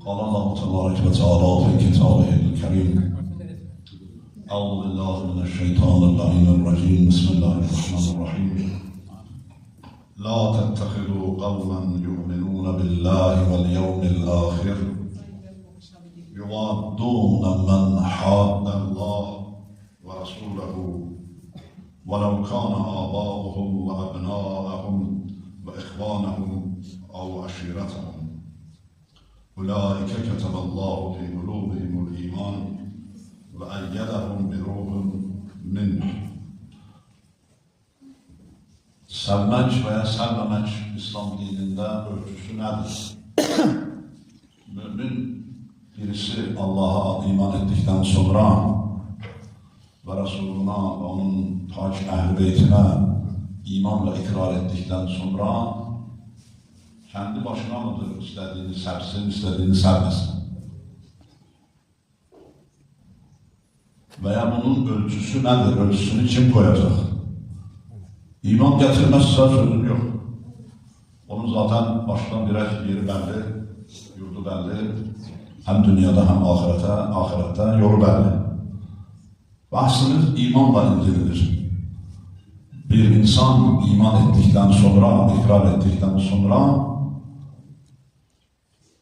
قال الله تبارك وتعالى في كتابه الكريم أعوذ بالله من الشيطان اللعين الرجيم بسم الله الرحمن الرحيم لا تتخذوا قوما يؤمنون بالله واليوم الآخر يوادون من حاد الله ورسوله ولو كان آباؤهم وأبناءهم وإخوانهم أو عشيرتهم أولئك كتب الله في قلوبهم الإيمان وأيدهم بروح منه. Sevmek veya sevmemek İslam dininde ölçüsü nedir? Mümin birisi Allah'a iman ettikten sonra ve Resuluna ve onun pak ehl-i beytine imanla ikrar ettikten sonra kendi başına mıdır istediğini sevsin, istediğini sevmesin? Veya bunun ölçüsü nedir? Ölçüsünü kim koyacak? İman getirmezse sözüm yok. Onun zaten baştan birer yeri belli, yurdu belli. Hem dünyada hem ahirette yolu belli. Bahsimiz imanla ilgilidir. Bir insan iman ettikten sonra, ikrar ettikten sonra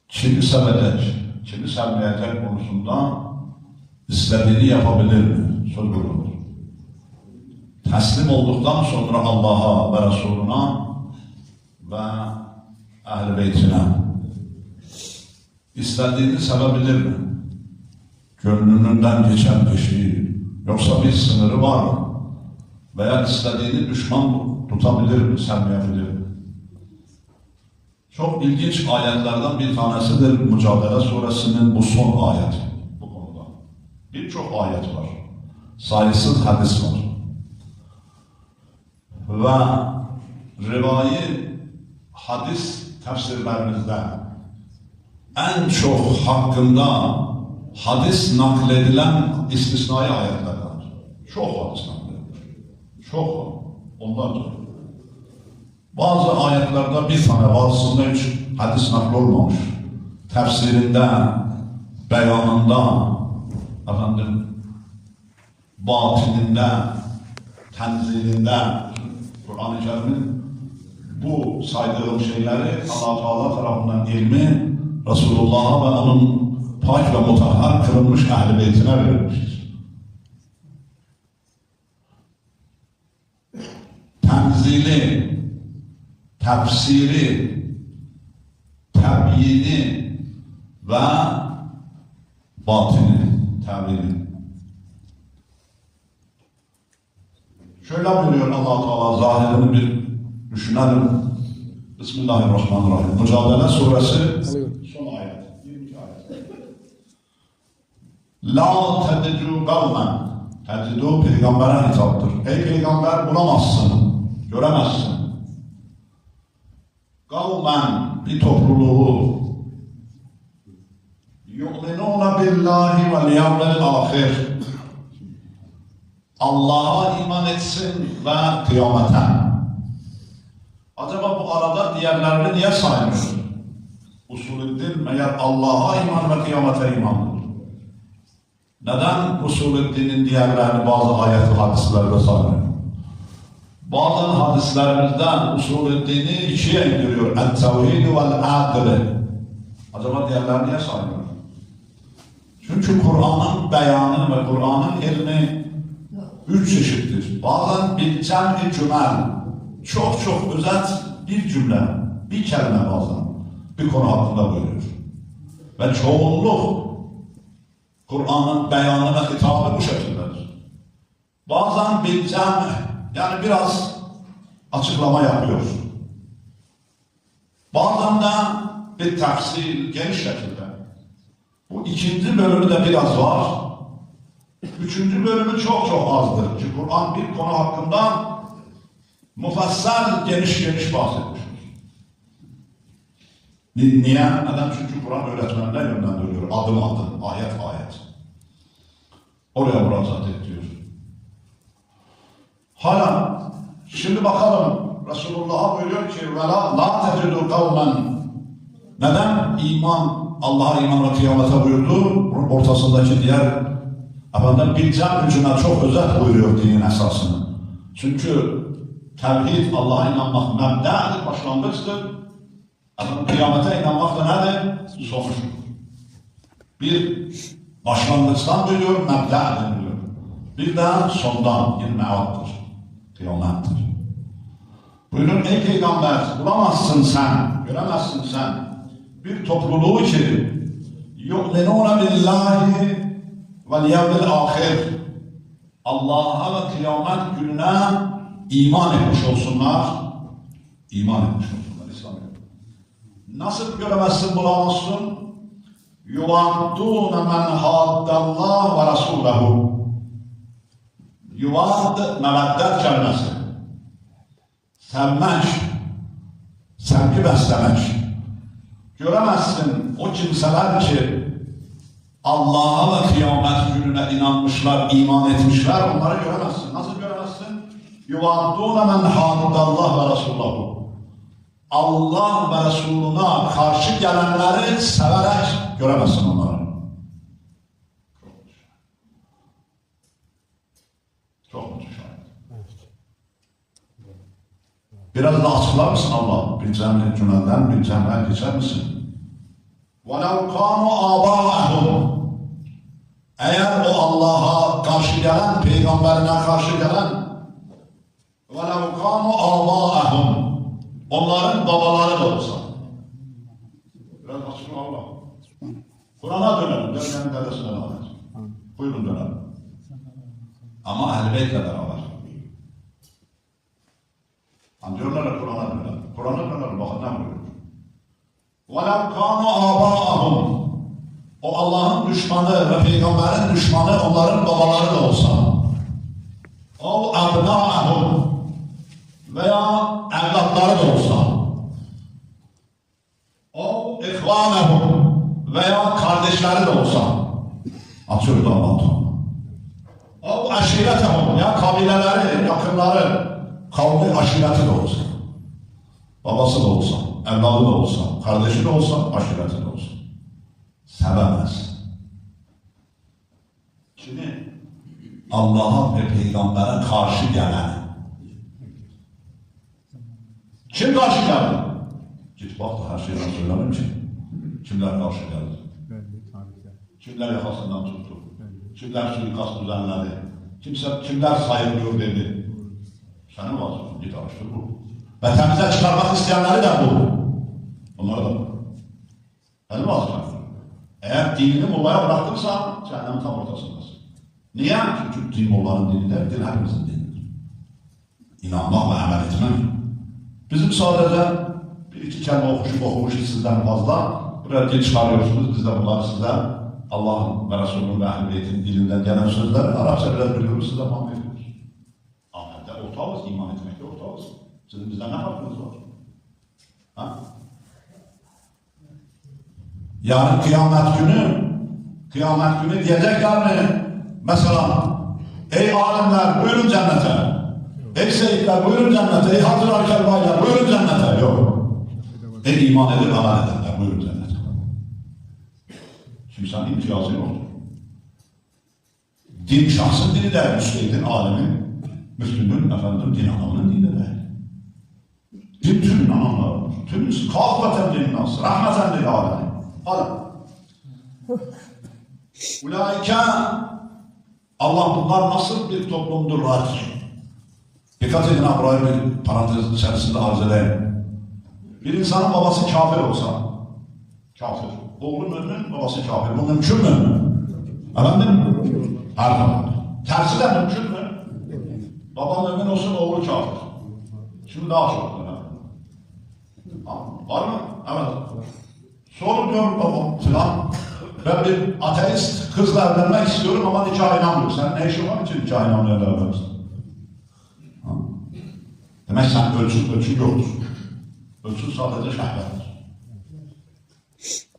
kimi sevecek, kimi sevmeyecek konusunda istediğini yapabilir mi? Söz bulunur. Teslim olduktan sonra Allah'a ve Resuluna ve ehl-i beytine istediğini sevebilir mi? Gönlünden geçen kişiyi, yoksa bir sınırı var mı? Veya istediğini düşman tutabilir mi, sevmeyebilir mi? Çok ilginç ayetlerden bir tanesidir Mücadele Suresinin bu son ayeti bu konuda. Birçok ayet var. Sayısız hadis var. Ve rivayet hadis tefsirlerimizde en çok hakkında hadis nakledilen istisnai ayetlerden. Çok hadis nakledilir. Çok. Onlarca. Bazı ayetlerde bir tane, bazısında hiç hadis nakli olmamış. Tefsirinde, beyanında, batininde, tenzilinde, Kur'an-ı Kerim'in bu saydığım şeyleri Allah-u Teala tarafından ilmi, Resulullah'a ve onun pak ve mutahhar kılınmış ehl-i beytine verilmiştir. Tenzili, tefsiri, tebyini ve batini, tevili. Şöyle buyuruyor Allah-u Teala, zahirini bir düşünelim. Bismillahirrahmanirrahim. Mücadele Suresi son ayet. 22 ayet. La tedicu kavmen. Tedicu peygambere hitaptır. Ey peygamber bulamazsın, göremezsin. Kavmen bir topluluğu yu'minûne billahi vel yevmil ahir. Allah'a iman etsin ve kıyamete. Acaba bu arada diğerlerini niye saymıyor? Usulüddin meğer Allah'a iman ve kıyamete imandır. Neden usulüddinin diğerlerini bazı ayet ve hadislerde saymıyor? Bazı hadislerimizden usulüddini ikiye indiriyor. El-tevhid vel-adl. Acaba diğerlerini niye saymıyor? Çünkü Kur'an'ın beyanı ve Kur'an'ın ilmi üç çeşittir. Bazen bir cümle, çok özet bir cümle, bir kelime bazen bir konu hakkında buyuruyor. Ve çoğunluk Kur'an'ın beyanı ve hitabı bu şekildedir. Bazen yani biraz açıklama yapıyor. Bazen de bir tefsir geniş şekilde. Bu ikinci bölümü de biraz var. Üçüncü bölümü çok azdır. Çünkü Kur'an bir konu hakkında mufassal geniş bahsetmiştir. Niye? Neden? Çünkü Kur'an öğretmenine yönlendiriyor. Adım, ayet. Oraya müracaat ediyor. Hala şimdi bakalım Resulullah'a buyuruyor ki وَلَا لَا تَجِدُوا قَوْمًا. Neden? İman Allah'a iman ve kıyamete buyurdu. Bunun ortasındaki diğer efendim bilcem gücüne çok özet buyuruyor dinin esasını. Çünkü tevhid, Allah'a inanmak mebde'dir, başlangıçtır. Efendim kıyamete inanmak da nedir? Sonuç. Bir başlangıçtan biliyor, mebde'dir biliyor. Bir de sondan, bir mevattır, kıyamettir. Buyurun ey peygamber, bulamazsın sen, göremezsin sen bir topluluğu ki yu'minûne billahi vel yevmil ahir, Allah'a ve kıyamet gününe iman etmiş olsunlar. İman etmiş olsunlar İslam'a. Nasıl göremezsin, bulamazsın? Yuvaddûne men haddallâh ve rasûlehu. Yuvadd, meveddet kelimesi. Sevmek, sevgi beslemek. Göremezsin o kimseler ki Allah'a ve kıyamet gününe inanmışlar, iman etmişler, onları göremezsin. Nasıl göremezsin? Yuvaddûne men haddallâh ve rasûlehu. Allah ve Resuluna karşı gelenleri severek göremezsin onları. Çok müthiş. Biraz da açıklar mısın Allah? Bileceğim cümleden, bileceğimden geçer misin? وَلَوْ كَانُوا آبَاءَهُمْ. Eğer o Allah'a karşı gelen, peygamberine karşı gelen وَلَوْ كَانُوا آبَاءَهُمْ. Onların babaları da olsa. Biraz açıklar Allah. Kur'an'a dönelim. Dönmenin dedesine lanet. Buyurun dönelim. Ama Ehl-i Beyt'le beraber. Diyorlar ya Kur'an'a dönelim. Kur'an'a dönelim. Bakın ne buyuruyor? وَلَوْ كَانُوا آبَاءَهُمْ. O Allah'ın düşmanı ve peygamberin düşmanı onların babaları da olsa. O اَبْنَاءَهُمْ. Veya evlatları da olsa. O اِخْوَانَهُمْ. Veya kardeşleri de olsa. Açıyordu Allah'tan. O aşiretehum. Ya kabileleri, yakınları, kavmi aşireti de olsa. Babası da olsa, evladı da olsa, kardeşi de olsa, aşireti de olsa. Sevemez. Şimdi Allah'a ve peygambere karşı gelen. Kim karşı geldi? Git bak da her şeyden söylemem ki. Kimler karşı geldi? Kimler yakasından tuttu? Kimler suikast düzenledi? Kimler sayılıyor dedi? Senin vazifin, git araştır bu. Ve temize çıkarmak isteyenleri de bu. Onları da bu. Benim vazifem. Eğer dinini Molla'ya bıraktırsan, cehennemin tam ortasındasın. Niye? Çünkü din Molla'nın dini değil, din hepimizin dinidir. İnanmak ve amel etmek. Bizim sadece bir iki kelime okumuşuz sizden fazla. Buraya dil çıkarıyorsunuz, biz de bunları size Allah'ın ve Resulü'nün ve Ehl-i Beyt'in dilinden gelen sözler, Arapça biraz biliyoruz, size anlayabiliyoruz. Amelde ortağız, iman etmekte ortağız. Sizin bizden ne farkınız var? Ha? Yani kıyamet günü diyecekler mi? Mesela, ey alimler buyurun cennete. Ey seyitler buyurun cennete. Ey hatırar kerbaylar buyurun cennete. Yok. Ey iman edip amel edenler buyurun cennete. Kimsenin imtiyazı yoktur. Din şahsın dini değil, müsleydin, alimin, müslümün, efendim, din anlamının dini değil. Din tümün anlamları, tümün kâfeten din nas, rahmeten lil âlemin. Hadi. Ulaike, Allah bunlar nasıl bir toplumdurlar ki? Dikkat edin, burayı bir parantez içerisinde arz edeyim. Bir insanın babası kafir olsa, kafir. Oğlu mümin, babası kafir. Bu mümkün mü? Efendim? Her zaman. Tersi de mümkün mü? Baba mümin olsun, oğlu kafir. Şimdi daha çok. Var mı? Evet. Sorun diyor babam filan. Ben bir ateist kızla evlenmek istiyorum ama nikah inanmıyor. Sen ne işin var için nikah inanmaya berabersin? Demek sen ölçün yoktur. Ölçün sadece şehvettir.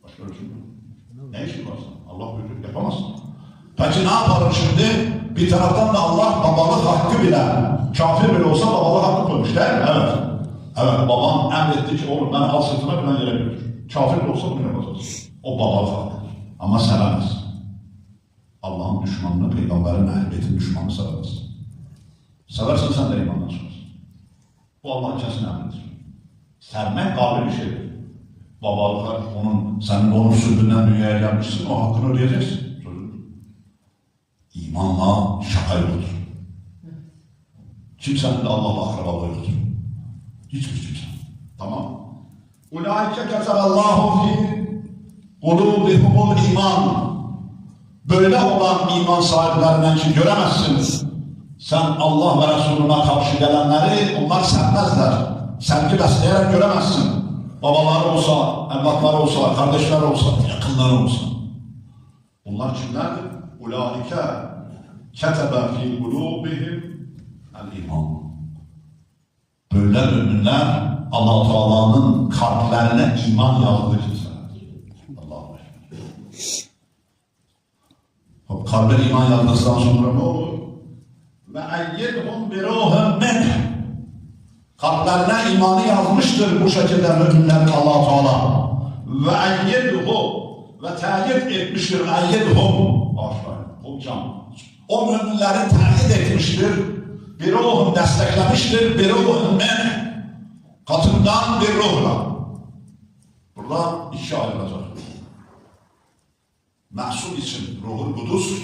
Başka ölçün yok. Ne işin var sen? Allah buyuruyor, yapamazsın. Peki ne yapalım şimdi? Bir taraftan da Allah babalık hakkı bile, kafir bile olsa babalık hakkı koymuş değil mi? Evet. Evet, babam emretti ki oğlum beni al sırtına falan yere götür. Kafir de olsa bunu yapacaksın. O babalık hakkıdır. Ama sevemez. Allah'ın düşmanını, peygamberin ehl-i düşmanını sevemez. Seversen sen de imandan çıkarsın. Bu Allah'ın kesin emridir. Sevmek kabil bir şeydir. Babalıklar, senin onun sürdüğünden dünyaya gelmişsin, o hakkını ödeyeceksin. İmanla şaka yoktur. Kimsenin de Allah'la akrabalığı yoktur. Hiçbir kimse. Tamam. Ulaike keteballahu fi kulubihumul iman. Böyle olan iman sahiplerinden ki göremezsiniz. Sen Allah ve Resulüne karşı gelenleri onlar sevmezler. Sevgi besleyerek göremezsin. Babaları olsa, evlatları olsa, kardeşler olsa, yakınları olsa. Bunlar kimlerdir? Ulaike ketebe fi kulubihim el iman. Böyle müminler Allah-u Teala'nın kalplerine iman yazdığı kimselerdir. Allah'a emanet. Kalbe iman yazdıktan sonra ne olur? Ve eyyidhum bi ruhin minh. Kalplerine imanı yazmıştır bu şekilde müminlerin Allah-u Teala. Ve eyyidhu ve teyit etmiştir eyyidhum. O müminleri teyit etmiştir. Bir ruhun desteklemiştir. Bir ruhun minh. Katından bir ruhla. Burada iki ayrılacak. Mahsul için ruhul kudüs.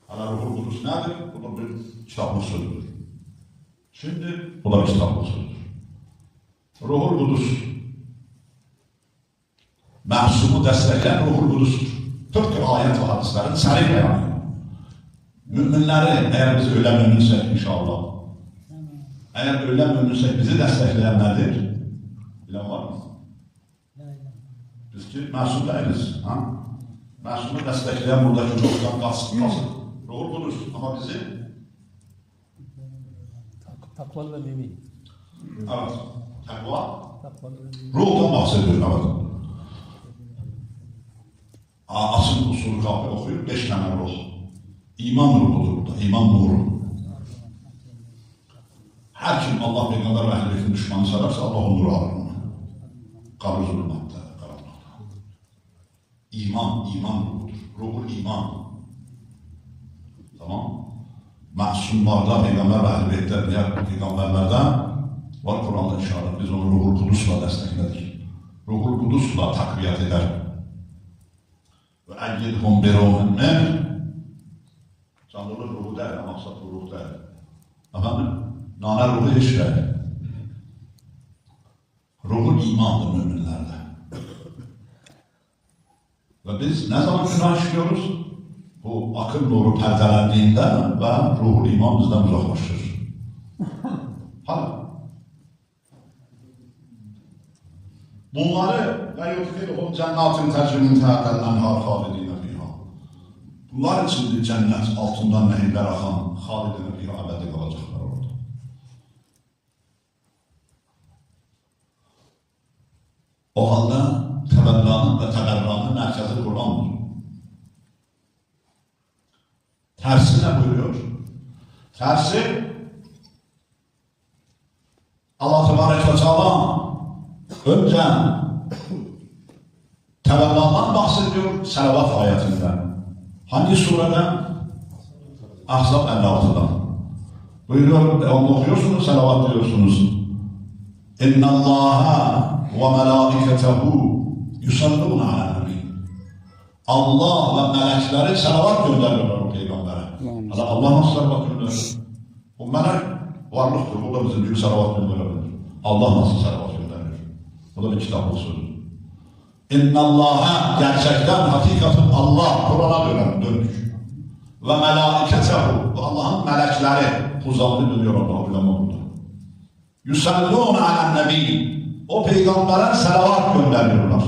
Hala ruhul kudüs nedir? Bu da bir kitaplık sözüdür. Şimdi bu da bir kitaplık sözüdür. Ruhul kudüs. Mahsumu destekleyen ruhul kudüs'tür. Tıpkı ayet ve hadislerin sarı beyanı. Müminleri eğer biz öyle müminsek inşallah. Eğer öyle müminsek bizi destekleyenlerdir. Bilen var mı? Biz ki mahsum değiliz. Mahsumu destekleyen buradaki çoktan kalsın. Ruhul kudüs ama bizi takva ve mümin. Evet. Takva. Ruhdan bahsediyorum. Evet. Asıl usulü kahve okuyor. 5 tane ruh. İman ruhudur burada. İman nuru. Her kim Allah peygamber ve ehl-i düşmanı sararsa Allah o nuru alır onu. Kabr zulümatta, karanlıkta. İman ruhudur. Ruhul iman. Tamam. Masumlarda peygamber ve ehl-i diğer peygamberlerden var Kur'an'da işaret. Biz onu ruhul kudüs'la destekledik. Ruhul kudüs'la takviyat eder. Ve eyyidhum bi ruhin minh. Canlılık ruhu değil, maksat ruh değil. Efendim, nane ruhu hiç değil. Ruhul imandır müminlerde. Ve biz ne zaman günah işliyoruz? Bu akıl nuru perdelendiğinde ve ruhul iman bizden uzaklaşır. Hala. Bunları ve yudhilhum cennetin tecri min tahtiha el-enhar halidine fiha. Bunlar için cennet altından nehirler akan halidine fiha ebedi kalacaklar orada. O halde teberranın ve teberranın merkezi Kur'an'dır. Tersi ne buyuruyor? Tersi Allah Tebarek ve Teala önce teberrandan bahsediyor selavat ayetinden. Hangi surede? Ahzab 56'dan. Buyuruyor, onu okuyorsunuz, selavat diyorsunuz. İnna Allaha ve melâiketehu yusallûne alâ-nebi. Allah ve melekleri selavat gönderiyorlar o peygambere. Allah nasıl selavat gönderir? O melek varlıktır, o da bizim gibi selavat gönderebilir. Allah nasıl selavat gönderir? O da bir kitaplık sözü. İnna Allaha gerçekten, hakikaten Allah, Kur'an'a dönük. Ve melâiketehu, Allah'ın melekleri, huzavlı dönüyor Allah'a bilmem burada. Yusallûne alâ-nebi. O peygambere selavat gönderiyorlar.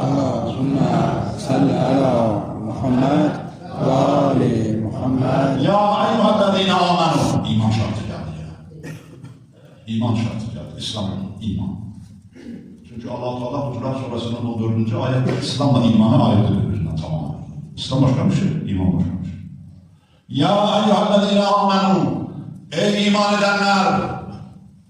Allahümme salli ala Muhammed ve ali Muhammed. Ya eyyühellezine amenu. İman şartı geldi ya. İman şartı geldi. İslam iman. Çünkü Allah-u Teala Hucurat Suresi'nin 14. ayette İslam'la imanı ayırdı birbirinden tamamen. İslam başka bir şey, iman başka bir şey. Ya eyyühellezine amenu. Ey iman edenler!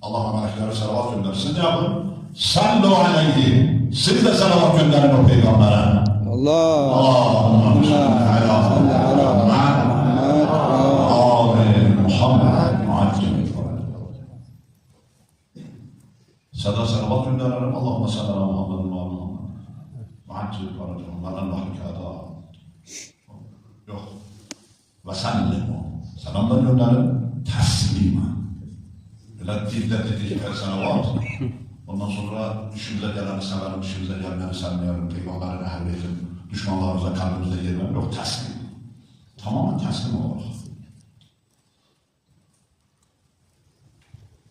Allah ve melekleri selavat göndersin. Ne yapın? sallu aleyhi. Siz de salavat gönderin o peygambere. Allahümme salli ala Muhammed Muhammed Sada salavat gönderelim. Allahümme salli ala Muhammed Muhaccil faracım. Allah'ın hikâda. Yok. Ve sallimu. Selamlar gönderin. Teslimen. Öyle dilde dedikleri salavat. Ondan sonra işimize geleni severim, işimize gelmeni sevmeyelim, peygamberin ehli için, düşmanlarımıza kalbimize yer verin. Yok, teslim. Tamamen teslim olarak.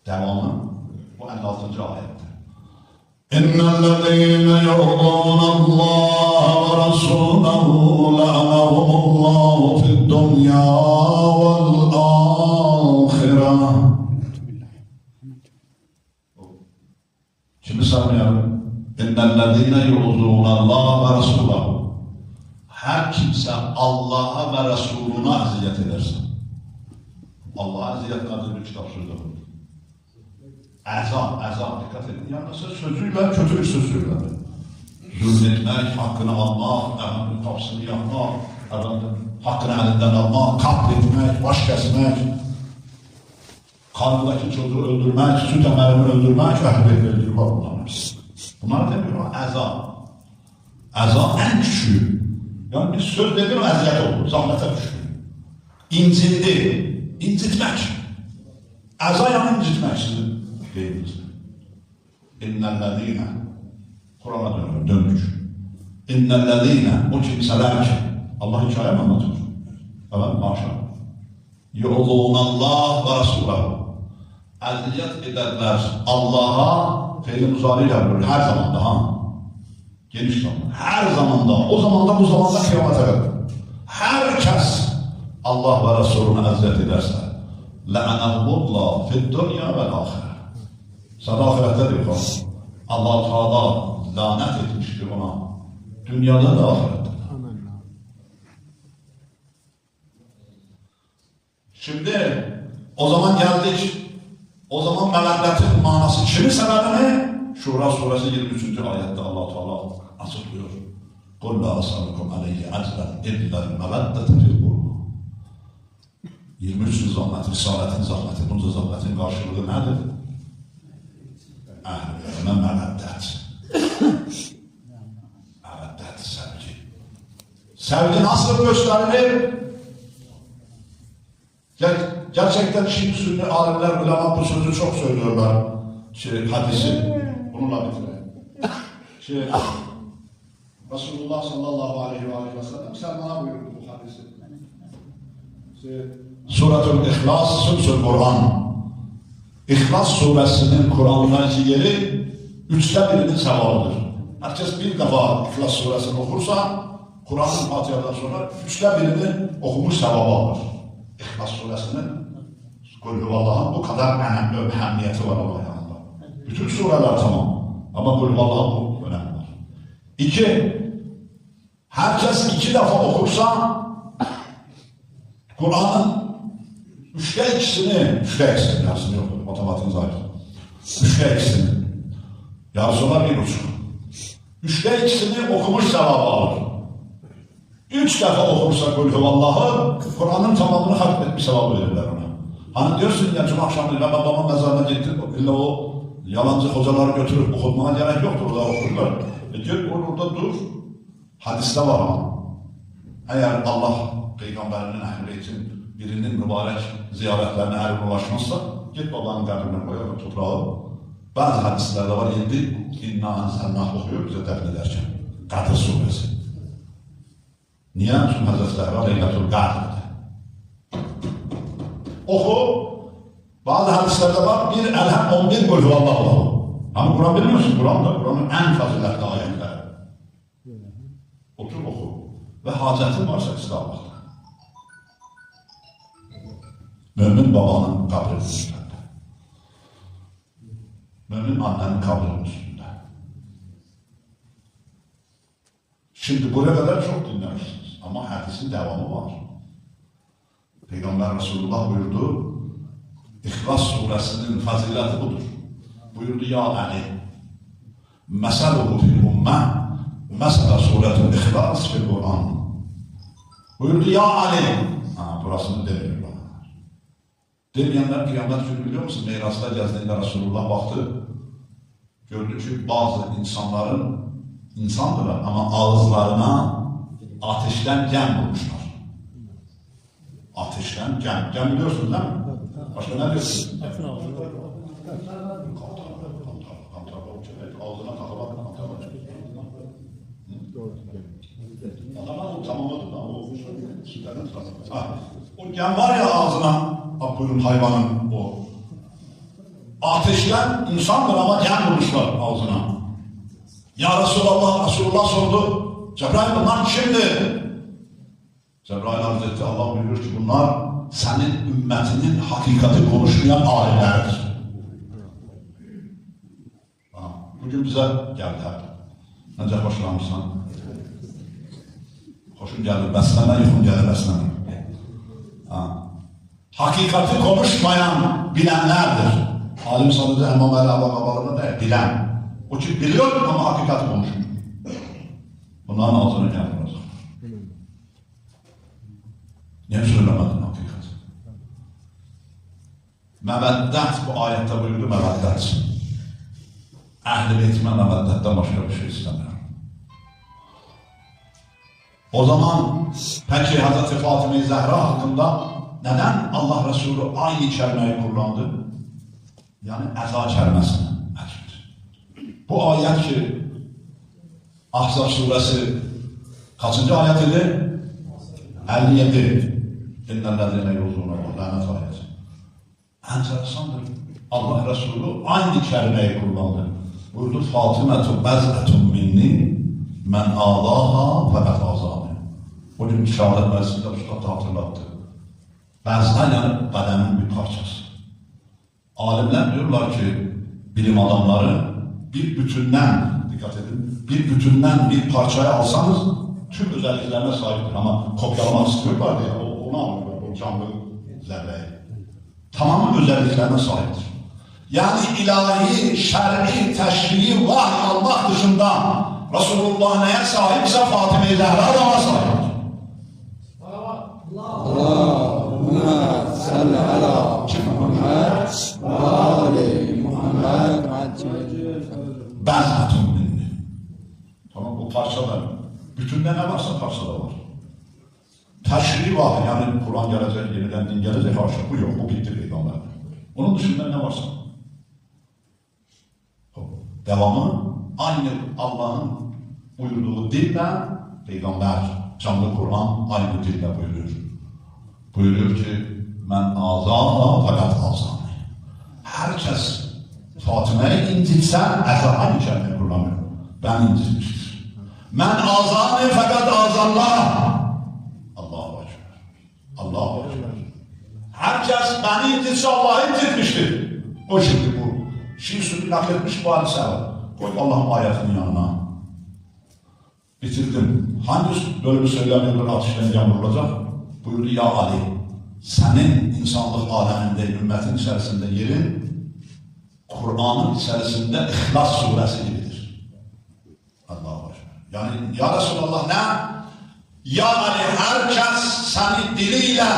Devamı bu 56. ayette. İnnellezîne yu'zûnallâhe ve rasûlehu la'anahumullâhu fid-dunyâ vel-âkhireh. Şimdi sanmayalım. İnnellezîne yu'zûnallâhe ve rasûlehu. Her kimse Allah'a ve Resuluna eziyet ederse. Allah'a eziyet nedir bir kitap sözü olur. Ezan, dikkat edin. Yalnız sözüyle, kötü bir sözüyle. Zulmetmek, hakkını almak, kapısını yapmak, hakkını elinden almak, katletmek, baş kesmek, karnındaki çocuğu öldürmek, süt emerini öldürmek, ehli öldürmek bunlar. Bunlar demiyor, eza en küçüğü. Yani bir söz dedim, eziyet olur, zahmete düşüyor. İncildi, incitmek. Eza yani incitmek sizin deyilinizde. İnnellezîne, Kur'an'a dönmüş. İnnellezîne, o kimseler ki, Allah hikaye mi anlatıyor? Evet, maşallah. Yu'zûnallâh ve Resûlehu. Eziyet ederler Allah'a, fiil-i muzari yapıyor her zamanda ha. Geniş zamanda. Her zamanda, o zamanda bu zamanda kıyamete kadar. Herkes Allah ve Resulüne eziyet ederse le'anehumullah fid-dunya vel-âkhireh. Sana ahirette diyor Allah Teala lanet etmiştir ona. Dünyada da ahirette. Şimdi o zaman geldik. O zaman meleketin manası kimi sebebi? Şura suresi 23. ayette Allah Teala açıklıyor. قُلْ لَا أَسْأَلُكُمْ عَلَيْهِ عَجْرًا اِلَّا الْمَلَدَّةَ فِي الْقُرْبِ 23. zahmeti, risaletin zahmeti, bunca zahmetin karşılığı nedir? Ehl-i meleddet. Meleddet, sevgi. Sevgi nasıl gösterilir? Gerçekten şimdi sünni alimler, ulema bu sözü çok söylüyorlar. Hadisi, bununla bitireyim. Resulullah sallallahu aleyhi ve sellem Selman'a buyurdu bu hadisi. Suratul İhlas, Sümsül Kur'an. İhlas suresinin Kur'an'daki yeri 1/3'inin sevabıdır. Herkes bir defa İhlas suresini okursa, Kur'an'ın Fatiha'dan sonra 1/3'ini okumuş sevabı alır. İhlas suresinin Kulhuvallah'ın bu kadar önemli ehemmiyeti var Allah yanında. Bütün sureler tamam. Ama Kulhuvallah'ın bu önemli var. 2. Herkes 2 defa okursa Kur'an'ın 3/2'sini yarısını yok. Matematiğin zayıf. 3/2'sini. Yarısı var 1,5. 3/2'sini okumuş sevabı alır. 3 defa okursa Kulhuvallah'ı Kur'an'ın tamamını hatmetmiş sevabı verirler ona. Hani diyorsun ya cuma akşamı ben babamın mezarına gittim. İlla o yalancı hocaları götürüp okutmana gerek yoktur. Orada okurlar. Diyor orada dur. Hadiste var ama. Eğer Allah peygamberinin ehli için birinin mübarek ziyaretlerine eğer ulaşmazsa git babanın kabrine koyalım toprağı. Bazı hadislerde var 7 İnna enzelnah okuyor bize defne ederken. Kadir suresi. Niye? Çünkü Hazretleri var Leylatul Kadir'de. Oku. Bazı hadislerde var bir elhem 11 Kulhuvallah var. Ama Kur'an bilmiyorsun Kur'an'ın en faziletli ayetleri. Otur oku. Ve hacetin varsa İslam'da. Mümin babanın kabrinin üstünde. Mümin annenin kabrinin üstünde. Şimdi buraya kadar çok dinlemişsiniz. Ama hadisin devamı var. Peygamber Resulullah buyurdu. İhlas suresinin fazileti budur. Buyurdu ya Ali. Meseluhu fil ummeh mesela suretul İhlas fil Kur'an. Buyurdu ya Ali. Burasını demiyor bana. Demeyenler kıyamet günü biliyor musun? Meyras'ta gezdiğinde Resulullah baktı. Gördü ki bazı insanların insandırlar ama ağızlarına ateşten gem bulmuşlar. Ateşten gem. Gem biliyorsunuz değil mi? Başka ne diyorsunuz? Ağzına takılan adamlar tamamladı da o gem var ya ağzına buyurun hayvanın o ateşten insandır ama gem bulmuşlar ağzına. Ya Resulallah sordu. Cebrail bunlar kimdir? Cebrail arz etti. Allah buyuruyor ki bunlar senin ümmetinin hakikati konuşmayan alimlerdir. Bugün bize geldiler. Necə başlamışsan? Hoşun gelir besleme, yıkın gelir besleme. Hakikati konuşmayan bilenlerdir. Alim sadece İmam Ali Ababalarına değil, bilen. O ki biliyor ama hakikati konuşmuyor. Bunların ağzına gelmez. Niye söylemedin hakikati? Meveddet bu ayette buyurdu, meveddet. Ehl-i beytime meveddetten başka bir şey istemiyorum. O zaman peki Hz. Fatıma-i Zehra hakkında neden Allah Resulü aynı kelimeyi kullandı? Yani eza kelimesini. Bu ayet ki Ahzab suresi kaçıncı ayet idi? 57. İnnellezine yuzûne lanet ayeti. Enteresandır. Allah Resulü aynı kelimeyi kullandı. Buyurdu Fatımetu bez'etun minni men ağlaha fakat azami. O gün şehadet meclisinde Üstad hatırlattı. Bez'e yani bedenin bir parçası. Alimler diyorlar ki bilim adamları bir bütünden, dikkat edin, bir bütünden bir parçayı alsanız tüm özelliklerine sahiptir ama kopyalamak istiyorlar diye onu alıyorlar, o canlı zerreyi. Tamamı özelliklerine sahiptir. Yani ilahi, şer'i, teşri'i, vahiy Allah dışında Resulullah neye sahipse Fatıma-i Zehra da ona sahiptir. Allahümme salli ala Muhammed ve ali Muhammed. Bez'etun minni. Tamam, bu parçalar. Bütünde ne varsa parçada var. Teşri var, yani Kur'an gelecek, yeniden din gelecek, haşa bu yok, bu bitti peygamber. Onun dışında ne varsa. Devamı aynı Allah'ın buyurduğu dille peygamber, canlı Kur'an aynı dille buyuruyor. Buyuruyor ki men azâha fakat azâni. Herkes Fatıma'yı incitse aynı kelimeyi kullanıyor. Ben incitmiştir. Men azâni fakat azallah. Allahu ekber. Allahu ekber. Herkes beni incitse Allah'ı incitmiştir. O şimdi bu. Şiir nakletmiş bu hadise var. Koy Allah'ın ayetinin yanına. Bitirdim. Hangi bölümü söylemiyorlar ateşten vurulacak? Buyurdu ya Ali. Senin insanlık aleminde, ümmetin içerisinde yerin Kur'an'ın içerisinde İhlas suresi gibidir. Allah'a ekber. Yani ya Resulallah ne? Ya Ali herkes seni diliyle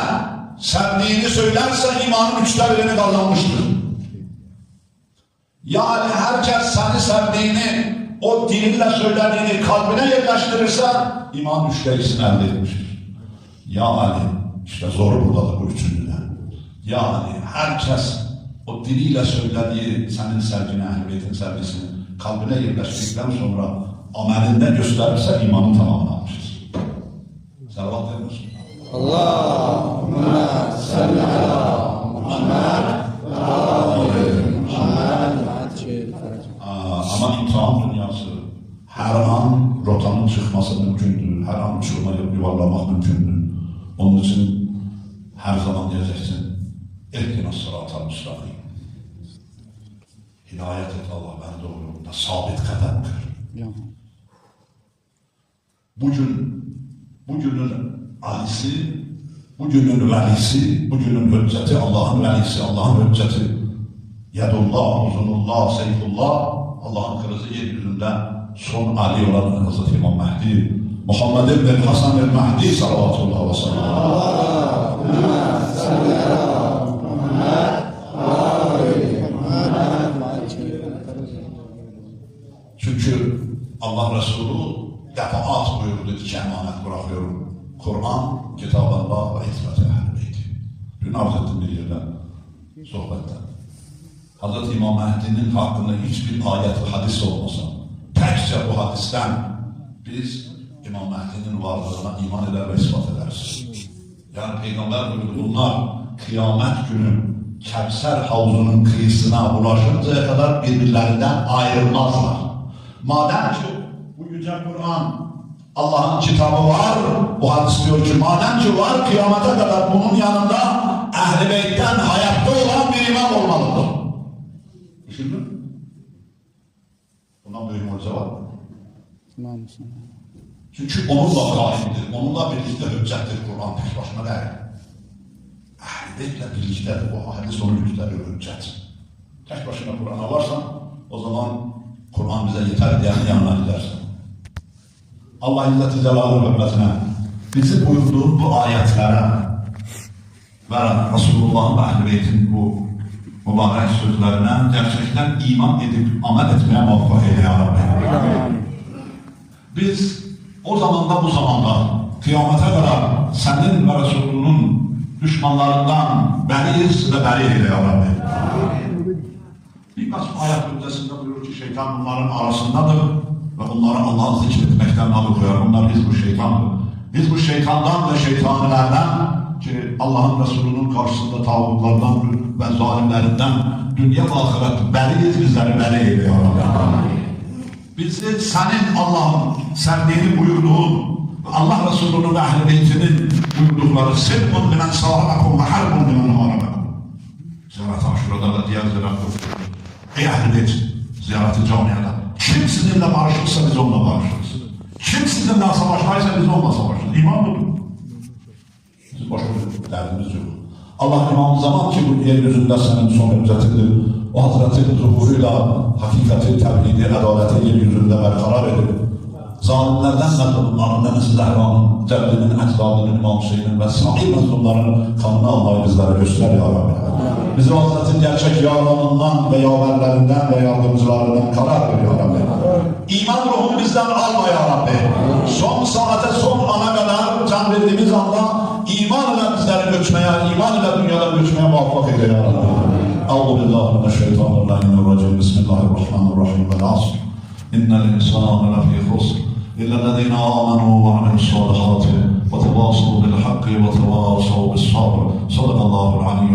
sevdiğini söylerse imanın 1/3'ünü kazanmıştır. Yani herkes seni sevdiğini, o dilinle söylediğini kalbine yerleştirirse iman 3'te elde etmiştir. Ya Ali, işte zor buradadır bu üçüncüde. Yani herkes o diliyle söylediği senin sevgini, Ehl-i Beyt'in sevgisini kalbine yerleştirdikten sonra amelinde gösterirse imanın tamamını almıştır. Salavat verir misin? Allahümme salli ala Muhammed ve ali Muhammed. Ama imtihan dünyası her an rotanın çıkması mümkündür. Her an uçurma yuvarlamak mümkündür. Onun için her zaman diyeceksin ehdina sıratal müstakim. Hidayet et Allah, ben doğruluğunda sabit kadem kır. Bugünün alisi, bugünün velisi, bugünün hücceti, Allah'ın velisi, Allah'ın hücceti. Yedullah, uzunullah, seyfullah, Allah'ın kırızı yeryüzünden son Ali olan Hazreti İmam Mehdi, Muhammed ibn Hasan el-Mahdi salavatullah ve sallam. Allahümme salli ala Muhammed ve ali Muhammed. Çünkü Allah Resulü defaat buyurdu, iki emanet bırakıyorum. Kur'an, Kitab-ı ve hizmet-i Ehl-i Beyt. Dün arz ettim bir yerden, sohbette. Hazreti İmam Mehdi'nin hakkında hiçbir ayet ve hadis olmasa, tekçe bu hadisten biz İmam Mehdi'nin varlığına iman eder ve ispat ederiz. Yani Peygamber buyurdu, bunlar kıyamet günü Kevser havzunun kıyısına ulaşıncaya kadar birbirlerinden ayrılmazlar. Madem ki bu yüce Kur'an, Allah'ın kitabı var, bu hadis diyor ki madem ki var, kıyamete kadar bunun yanında Ehl-i Beyt'ten hayatta olan bir imam olmalıdır. Düşündün? Bundan büyük mucize var mı? Çünkü onunla kaimdir, onunla birlikte hüccettir Kur'an, tek başına değil. Ehl-i Beyt'le birliktedir, bu hadis onu gösteriyor hüccet. Tek başına Kur'an'a varsan, o zaman Kur'an bize yeter diyenin yanına gidersin. Allah İzzet-i Celal'ın hürmetine bizi buyurduğu bu ayetlere veren Resulullah'ın ve Ehl-i Beyt'in bu mübarek sözlerine gerçekten iman edip amel etmeye muvaffak eyle ya Rabbi. Biz o zamanda bu zamanda kıyamete kadar senin ve Resulünün düşmanlarından beriyiz ve beri eyle ya Rabbi. Birkaç ayet öncesinde buyurur ki şeytan bunların arasındadır ve onları Allah'ı zikretmekten alıkoyar. Bunlar hizb-ı şeytandır. Hizb-ı şeytandan ve şeytanilerden ki Allah'ın Resulü'nün karşısında tağutlardan ve zalimlerinden dünya ve ahiret beriyiz, bizleri beri eyle ya Rabbi. Bizi senin Allah'ın sevdiğini buyurduğun ve Allah Resulü'nün ve Ehl-i Beyt'inin buyurdukları sirmun limen sârakum ve harbun limen hârabekum. Ziyaret-i Aşura'da ve diğer ziyaretler. Ey Ehl-i Beyt, ziyareti camiada. Kim sizinle barışırsa biz onunla barışırız. Kim sizinle savaşmaysa biz onunla savaşırız. İman budur. Biz başka bir derdimiz yok. Allah imam zaman ki bu yeryüzünde senin son ücretidir. O Hazretin zuhuruyla hakikati, tevhidi, adaleti yeryüzünde berkarar edip zalimlerden ve bunların Enes-i Zehra'nın, Cebdinin, Ecdadının, İmam Hüseyin'in ve sahih mazlumların kanını Allah'ı bizlere göster ya Rabbi. Bizi o Hazretin gerçek yalanından ve yaverlerinden ve yardımcılarından karar ver ya Rabbi. İman ruhunu bizden alma ya Rabbi. Son saate, son ana kadar can verdiğimiz anda iman ile bizleri göçmeye, iman ile dünyadan göçmeye muvaffak eyle ya Rabbi. Euzubillahimineşşeytanirracim. Bismillahirrahmanirrahim. Vel asr. İnnel insâne lefî husr. İllellezîne âmenû ve amilussâlihâti ve tevâsav bil hakkı ve tevâsav bis sabr. Sadakallâhu'l-aliyyul